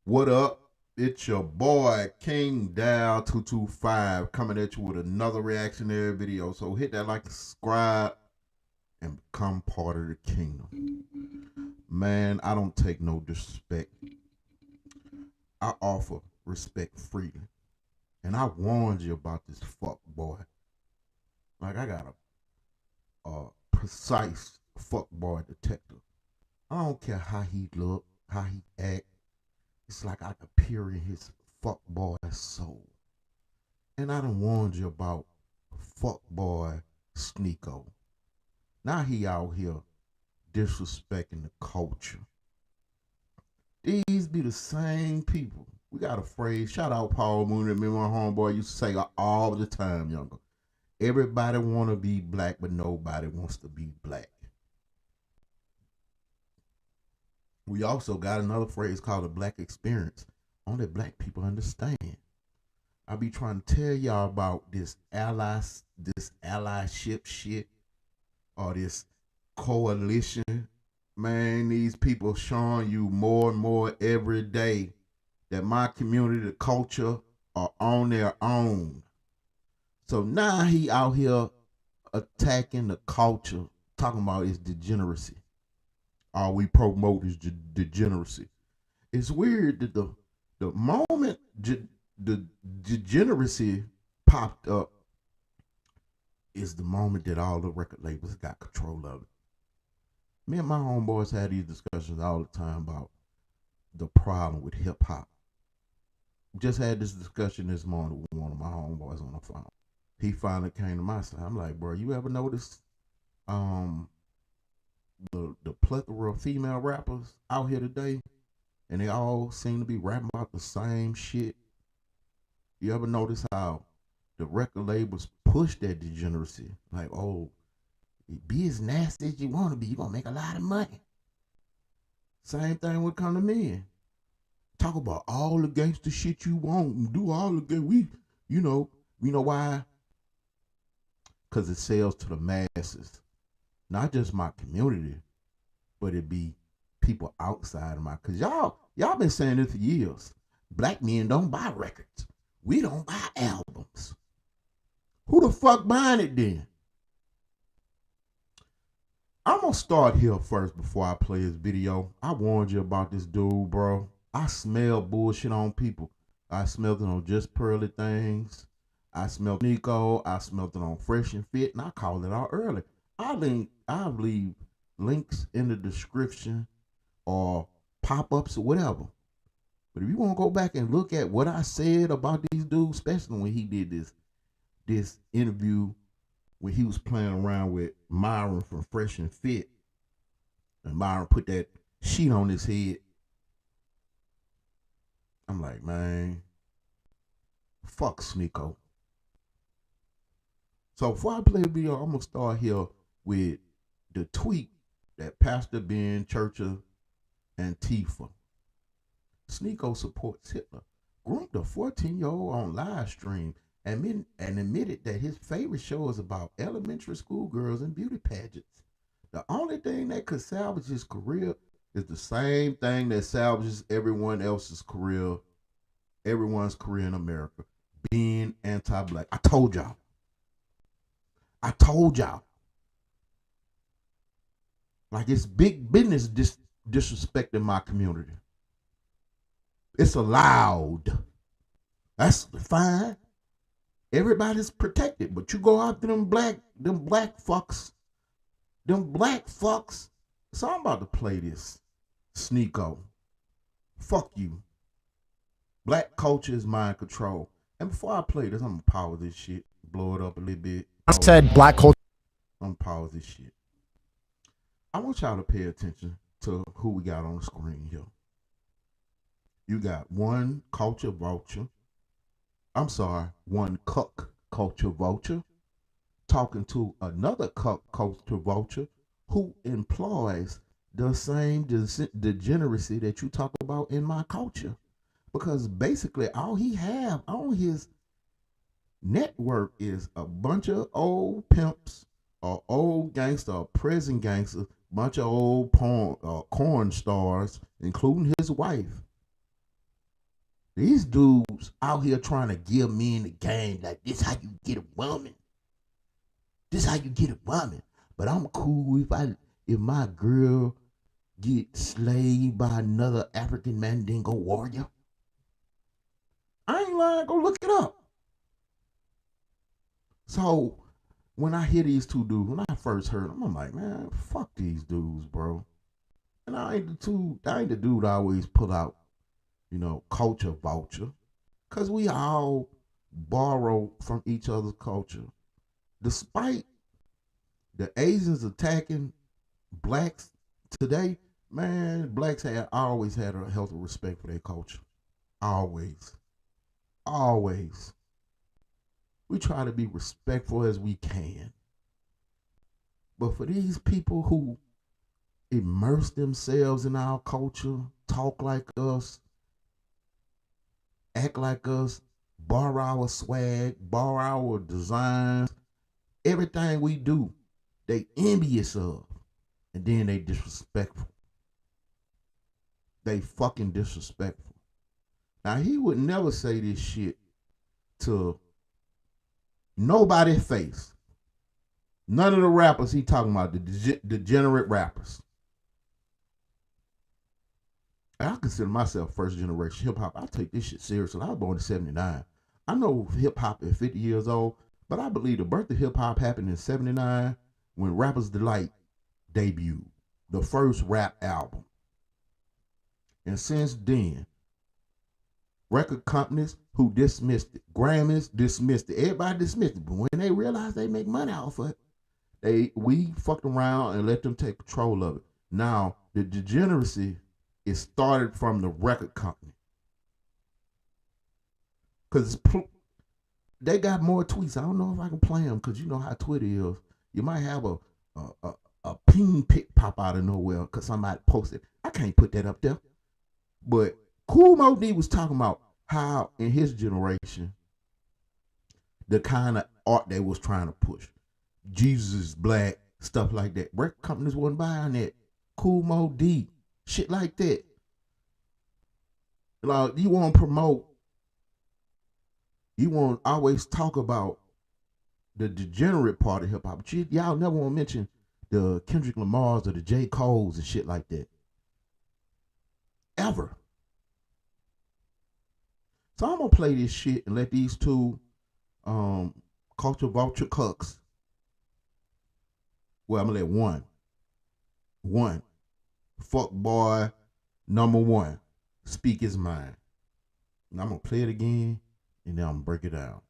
What up? It's your boy King Dow 225 coming at you with another reactionary video. So hit that like, subscribe, and become part of the kingdom. Man, I don't take no disrespect. I offer respect freely. And I warned you about this fuck boy. Like I got a precise fuck boy detector. I don't care how he look, how he act. It's like I could peer in his fuck boy soul. And I done warned you about fuck boy Sneeko. Now he out here disrespecting the culture. These be the same people. We got a phrase, shout out Paul Moon, that me and my homeboy used to say all the time, younger. Everybody wanna be black, but nobody wants to be black. We also got another phrase called the black experience. Only black people understand. I be trying to tell y'all about this allyship shit, or this coalition. Man, these people showing you more and more every day that my community, the culture, are on their own. So now he out here attacking the culture, talking about its degeneracy. All we promote is degeneracy. It's weird that the moment the degeneracy popped up is the moment that all the record labels got control of it. Me and my homeboys had these discussions all the time about the problem with hip hop. Just had this discussion this morning with one of my homeboys on the phone. He finally came to my side. I'm like, bro, you ever notice um the plethora of female rappers out here today, and they all seem to be rapping about the same shit? You ever notice how the record labels push that degeneracy? Like, oh, be as nasty as you want to be, you're gonna make a lot of money. Same thing would come to men. Talk about all the gangster shit you want and do all the good. You know why? Because it sells to the masses, not just my community, but it be people outside of my. Cause y'all been saying this for years. Black men don't buy records. We don't buy albums. Who the fuck buying it then? I'm gonna start here first before I play this video. I warned you about this dude, bro. I smell bullshit on people. I smelled it on Just Pearly Things. I smelled Nico. I smelled it on Fresh and Fit, and I called it out early. I'll leave links in the description or pop-ups or whatever. But if you want to go back and look at what I said about these dudes, especially when he did this interview when he was playing around with Myron from Fresh and Fit, and Myron put that sheet on his head. I'm like, man, fuck Sneeko. So before I play the video, I'm gonna start here with the tweet that Pastor Ben Churcher and Tifa. Sneeko supports Hitler. Groomed a 14-year-old on live stream and admitted that his favorite show is about elementary school girls and beauty pageants. The only thing that could salvage his career is the same thing that salvages everyone's career in America, being anti-black. I told y'all. Like, it's big business disrespecting my community. It's allowed. That's fine. Everybody's protected, but you go after them black fucks. So I'm about to play this. Sneeko. Fuck you. Black culture is mind control. And before I play this, I'm gonna pause this shit, blow it up a little bit. I said black culture. I'm gonna pause this shit. I want y'all to pay attention to who we got on the screen here. You got one culture vulture. I'm sorry, one cuck culture vulture talking to another cuck culture vulture who employs the same degeneracy that you talk about in my culture. Because basically all he have on his network is a bunch of old pimps or old gangster or prison gangsters, bunch of old porn stars, including his wife. These dudes out here trying to give men the game like this how you get a woman. This how you get a woman. But I'm cool if my girl get slaved by another African Mandingo warrior. I ain't lying, go look it up. So when I hear these two dudes, when I first heard them, I'm like, man, fuck these dudes, bro. And I ain't the dude I always pull out, culture vulture. Cause we all borrow from each other's culture. Despite the Asians attacking blacks today, man, blacks always had a healthy respect for their culture. Always. Always. We try to be respectful as we can. But for these people who immerse themselves in our culture, talk like us, act like us, borrow our swag, borrow our designs, everything we do, they envious of. And then they disrespectful. They fucking disrespectful. Now, he would never say this shit to nobody's face. None of the rappers he talking about, the degenerate rappers. I consider myself first generation hip hop. I take this shit seriously. I was born in 79. I know hip hop at 50 years old, but I believe the birth of hip hop happened in 79 when Rapper's Delight debuted, the first rap album. And since then, record companies who dismissed it, Grammys dismissed it, everybody dismissed it. But when they realized they make money off of it, we fucked around and let them take control of it. Now, the degeneracy is started from the record company. Because they got more tweets. I don't know if I can play them because you know how Twitter is. You might have a ping pic pop out of nowhere because somebody posted. I can't put that up there. But Kool Moe Dee was talking about how in his generation, the kind of art they was trying to push. Jesus is black, stuff like that. Record companies wasn't buying that. Kool Moe Dee, shit like that. Like, you want to promote, you want to always talk about the degenerate part of hip hop, but y'all never want to mention the Kendrick Lamars or the J. Coles and shit like that. Ever. So I'm gonna play this shit and let these two culture vulture cucks. Well, I'm gonna let one fuck boy number one speak his mind. And I'm gonna play it again and then I'm gonna break it down.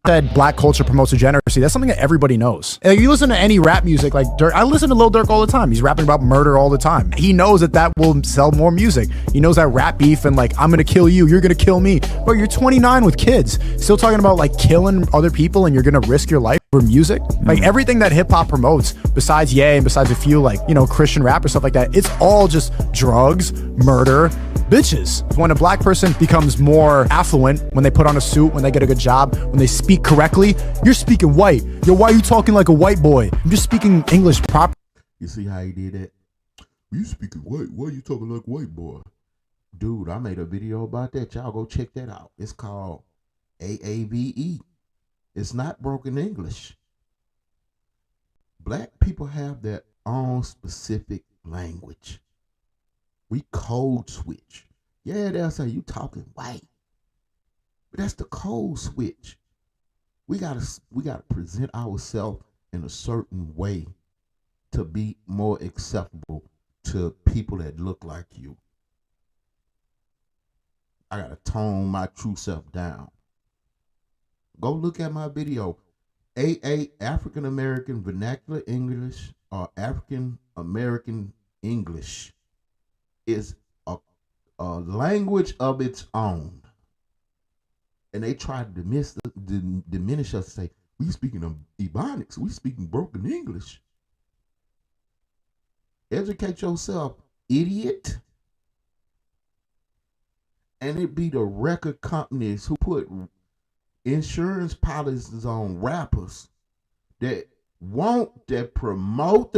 Said black culture promotes degeneracy. That's something that everybody knows. You listen to any rap music, like Durk. I listen to Lil Durk all the time. He's rapping about murder all the time. He knows that will sell more music. He knows that rap beef and like, I'm gonna kill you, you're gonna kill me. Bro, you're 29 with kids, still talking about like killing other people and you're gonna risk your life for music. Like everything that hip hop promotes, besides Ye and besides a few like, Christian rap or stuff like that, it's all just drugs, murder, bitches. When a black person becomes more affluent, when they put on a suit, when they get a good job, when they speak correctly, you're speaking white. Yo, why are you talking like a white boy? I'm just speaking English proper. You see how he did that? You speaking white? Why are you talking like white boy? Dude, I made a video about that. Y'all go check that out. It's called AAVE. It's not broken English. Black people have their own specific language. We code switch. Yeah, they'll say you talking white. But that's the code switch. We gotta present ourselves in a certain way to be more acceptable to people that look like you. I gotta tone my true self down. Go look at my video. AA, African American Vernacular English, or African American English, is a language of its own. And they try to diminish us and say, we speaking of Ebonics, we speaking broken English. Educate yourself, idiot. And it be the record companies who put insurance policies on rappers that promote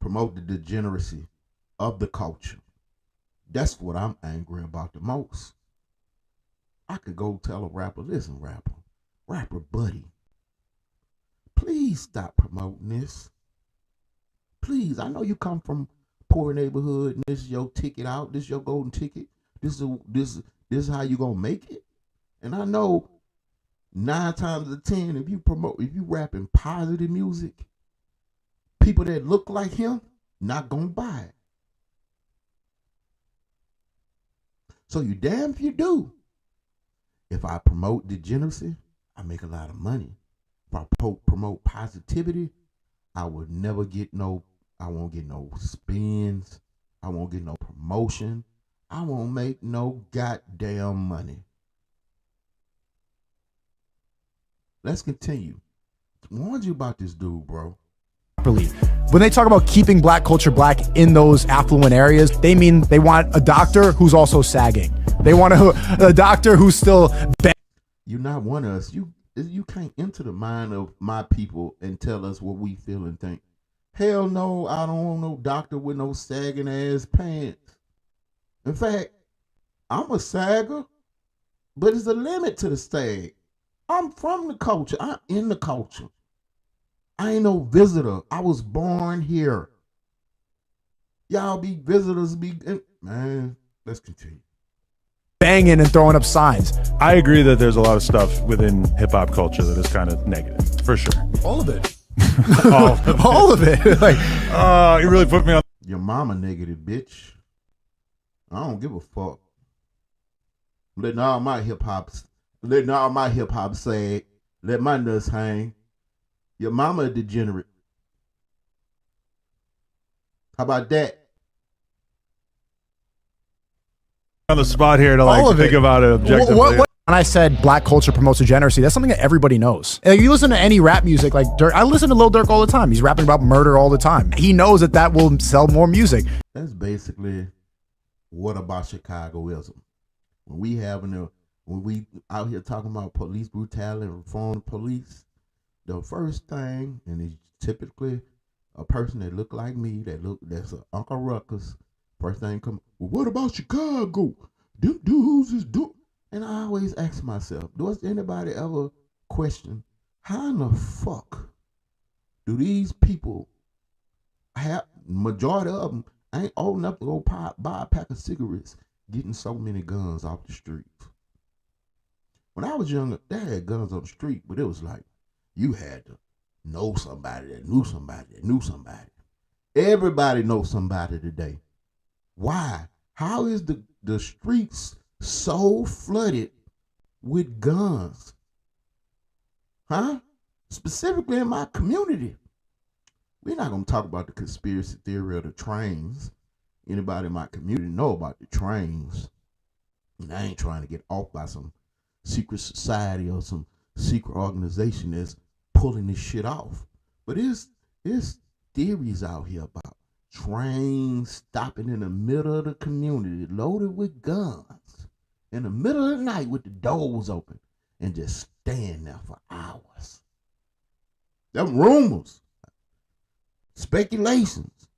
promote the degeneracy of the culture. That's what I'm angry about the most. I could go tell a rapper, listen, rapper buddy, please stop promoting this. Please, I know you come from poor neighborhood and this is your ticket out, this is your golden ticket. This is how you gonna make it. And I know 9 times out of 10, if you rapping positive music, people that look like him not gonna buy it. So you damn if you do. If I promote degeneracy, I make a lot of money. If I promote positivity, I won't get no spins. I won't get no promotion. I won't make no goddamn money. Let's continue. I warned you about this dude, bro. When they talk about keeping black culture black in those affluent areas, they mean they want a doctor who's also sagging. They want a doctor who's still You're not one of us. You can't enter the mind of my people and tell us what we feel and think. Hell no, I don't want no doctor with no sagging ass pants. In fact, I'm a sagger, but there's a limit to the sag. I'm from the culture. I'm in the culture. I ain't no visitor. I was born here. Y'all be visitors, man, let's continue. Banging and throwing up signs. I agree that there's a lot of stuff within hip-hop culture that is kind of negative, for sure. All of it. All of it. Like, you really put me on. Your mama negative, bitch. I don't give a fuck. Letting all my hip hop say, let my nuts hang. Your mama a degenerate. How about that? On the spot here to like think about it objectively. When I said black culture promotes degeneracy, that's something that everybody knows. Like, you listen to any rap music, like Durk. I listen to Lil Durk all the time. He's rapping about murder all the time. He knows that will sell more music. That's basically what about Chicagoism. When we out here talking about police brutality and reform the police, the first thing, and it's typically a person that look like me, that's a Uncle Ruckus. First thing come, well, what about Chicago? Them dudes is do. And I always ask myself, does anybody ever question how in the fuck do these people have, majority of them ain't old enough to go buy a pack of cigarettes, getting so many guns off the streets? When I was younger, they had guns on the street, but it was like you had to know somebody that knew somebody that knew somebody. Everybody knows somebody today. Why? How is the streets so flooded with guns? Huh? Specifically in my community. We're not going to talk about the conspiracy theory of the trains. Anybody in my community know about the trains. And I ain't trying to get off by some secret society or some secret organization that's pulling this shit off. But there's theories out here about trains stopping in the middle of the community loaded with guns in the middle of the night with the doors open and just stand there for hours. Them rumors, speculations,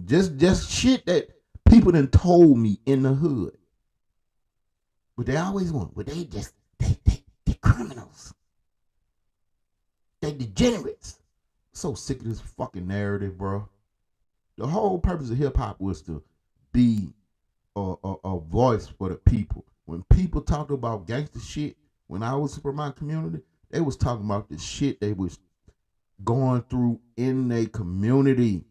just shit that people done told me in the hood. But they always want, but they criminals. They degenerates. So sick of this fucking narrative, bro. The whole purpose of hip hop was to be a voice for the people. When people talk about gangster shit, when I was from my community, they was talking about the shit they was going through in their community.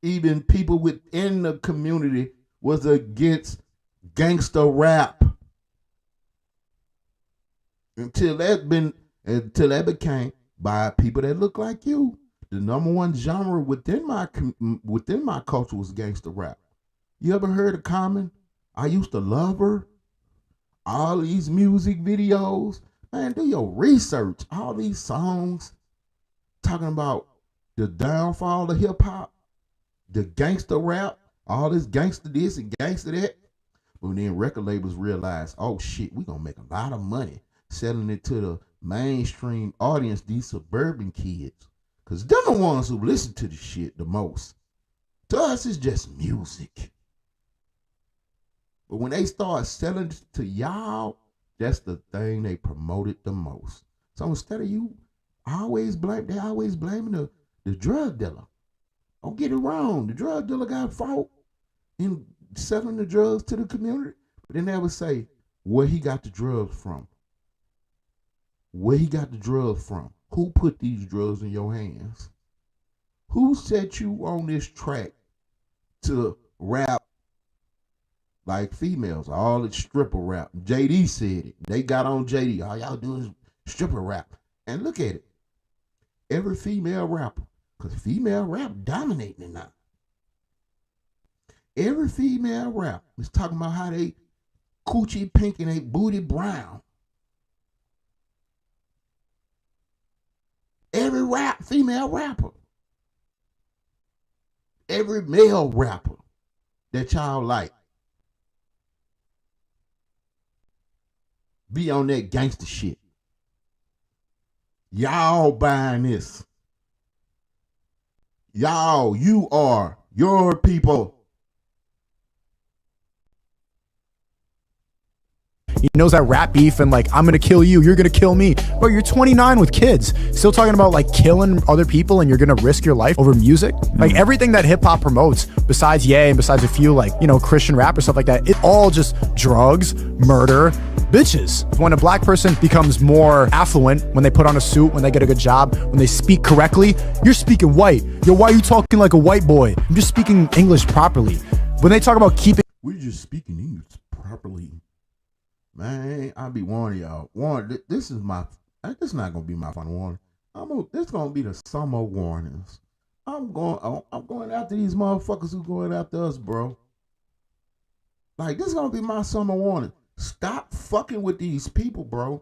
Even people within the community was against gangster rap. Until that became by people that look like you. The number one genre within my culture was gangster rap. You ever heard of Common? I used to love her. All these music videos. Man, do your research. All these songs talking about the downfall of hip hop, the gangster rap, all this gangster this and gangster that. But then record labels realized, oh shit, we gonna make a lot of money selling it to the mainstream audience, these suburban kids. Cause they're the ones who listen to the shit the most. To us, it's just music. But when they start selling to y'all, that's the thing they promoted the most. So instead of you they always blaming the drug dealer. Don't get it wrong. The drug dealer got fault in selling the drugs to the community. But they never say where he got the drugs from. Where he got the drugs from. Who put these drugs in your hands? Who set you on this track to rap like females? All the stripper rap. JD said it. They got on JD. All y'all do is stripper rap. And look at it. Every female rapper, because female rap dominating now. Every female rap is talking about how they coochie pink and they booty brown. Every female rapper. Every male rapper that y'all like be on that gangster shit. Y'all buying this. Y'all, you are your people. He knows that rap beef and like, I'm gonna kill you, you're gonna kill me. Bro, you're 29 with kids, still talking about like killing other people and you're gonna risk your life over music? Like everything that hip hop promotes, besides Ye and besides a few like, you know, Christian rap or stuff like that, it all just drugs, murder, bitches. When a black person becomes more affluent, when they put on a suit, when they get a good job, when they speak correctly, you're speaking white. Yo, why are you talking like a white boy? I'm just speaking English properly. When they talk about keeping... We're just speaking English properly. Man, I'll be warning y'all. This is not gonna be my final warning. This gonna be the summer warnings. I'm going after these motherfuckers who going after us, bro. Like, this is gonna be my summer warning. Stop fucking with these people, bro.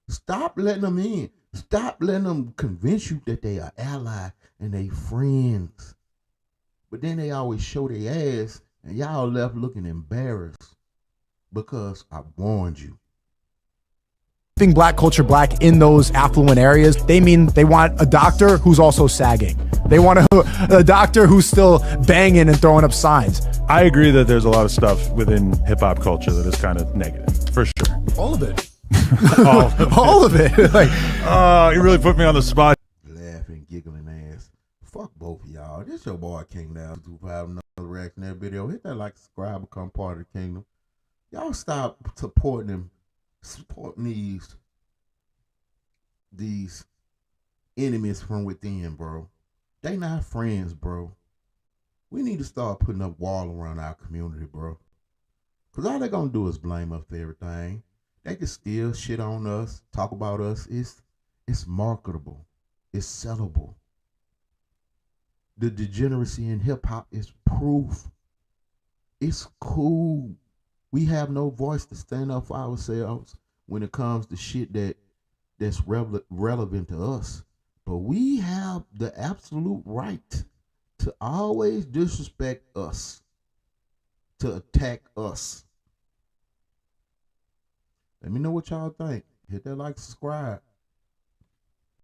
Stop letting them in. Stop letting them convince you that they are ally and they friends. But then they always show their ass and y'all left looking embarrassed. Because I warned you. Keeping black culture black in those affluent areas, they mean they want a doctor who's also sagging. They want a doctor who's still banging and throwing up signs. I agree that there's a lot of stuff within hip-hop culture that is kind of negative, for sure. All of it. All of it. Like, you really put me on the spot. Laughing, giggling ass. Fuck both of y'all. This your boy King now. To have another reaction to that video, hit that like, subscribe, become part of the kingdom. Y'all stop supporting these enemies from within, bro. They not friends, bro. We need to start putting up wall around our community, bro. Cause all they gonna do is blame us for everything. They can steal shit on us, talk about us. It's marketable. It's sellable. The degeneracy in hip hop is proof. It's cool. We have no voice to stand up for ourselves when it comes to shit that's relevant to us. But we have the absolute right to always disrespect us, to attack us. Let me know what y'all think. Hit that like, subscribe.